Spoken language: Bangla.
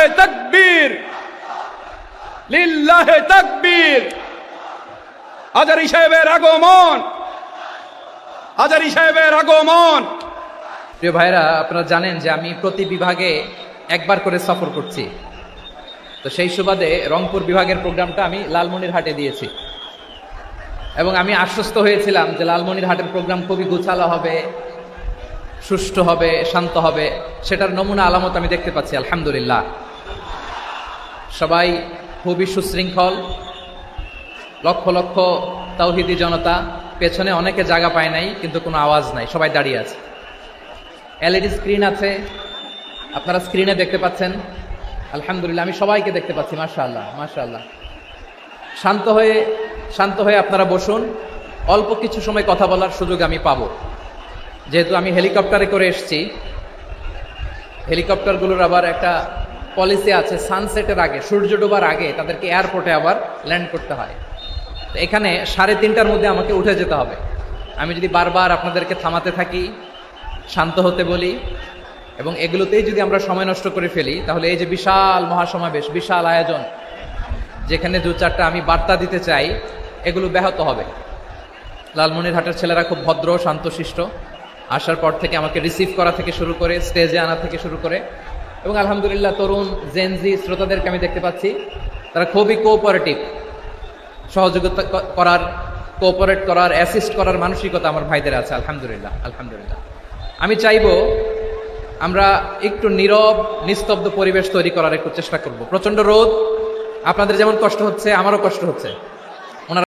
লিল্লাহে তাকবীর, লিল্লাহে তাকবীর। হাজারী সাহেবের আগমন, হাজারী সাহেবের আগমন। প্রিয় ভাইরা, আপনারা জানেন যে আমি প্রতি বিভাগে একবার করে সফর করছি। তো সেই সুবাদে রংপুর বিভাগের প্রোগ্রামটা আমি লালমনিরহাটে দিয়েছি এবং আমি আশ্বস্ত হয়েছিলাম যে লালমনিরহাটের প্রোগ্রাম খুবই গুছালো হবে, সুষ্ঠু হবে, শান্ত হবে। সেটার নমুনা আলামত আমি দেখতে পাচ্ছি আলহামদুলিল্লাহ। সবাই খুবই সুশৃঙ্খল, লক্ষ লক্ষ তাওহীদি জনতা, পেছনে অনেকে জায়গা পায় নাই কিন্তু কোনো আওয়াজ নাই, সবাই দাঁড়িয়ে আছে। এলইডি স্ক্রিন আছে, আপনারা স্ক্রিনে দেখতে পাচ্ছেন আলহামদুলিল্লাহ। আমি সবাইকে দেখতে পাচ্ছি, মাশাআল্লাহ মাশাআল্লাহ। শান্ত হয়ে আপনারা বসুন, অল্প কিছু সময় কথা বলার সুযোগ আমি পাবো। যেহেতু আমি হেলিকপ্টারে করে এসেছি, হেলিকপ্টারগুলোর আবার একটা পলিসি আছে, সানসেটের আগে, সূর্য ডোবার আগে তাদেরকে এয়ারপোর্টে আবার ল্যান্ড করতে হয়। তো এখানে 3:30টার মধ্যে আমাকে উঠে যেতে হবে। আমি যদি বারবার আপনাদেরকে থামাতে থাকি, শান্ত হতে বলি এবং এগুলোতেই যদি আমরা সময় নষ্ট করে ফেলি, তাহলে এই যে বিশাল মহাসমাবেশ, বিশাল আয়োজন, যেখানে 2-4টা আমি বার্তা দিতে চাই, এগুলো ব্যাহত হবে। লালমনিরহাটের ছেলেরা খুব ভদ্র, শান্তশিষ্ট। আসার পর থেকে আমাকে রিসিভ করা থেকে শুরু করে স্টেজে আনা থেকে শুরু করে, এবং আলহামদুলিল্লাহ তরুণ জেনজি শ্রোতাদেরকে আমি দেখতে পাচ্ছি, তারা খুবই কোঅপারেটিভ। সহযোগিতা করার, কোঅপারেট করার, অ্যাসিস্ট করার মানসিকতা আমার ভাইদের আছে আলহামদুলিল্লাহ আলহামদুলিল্লাহ। আমি চাইবো আমরা একটু নীরব, নিস্তব্ধ পরিবেশ তৈরি করার একটু চেষ্টা করব। প্রচন্ড রোদ, আপনাদের যেমন কষ্ট হচ্ছে আমারও কষ্ট হচ্ছে।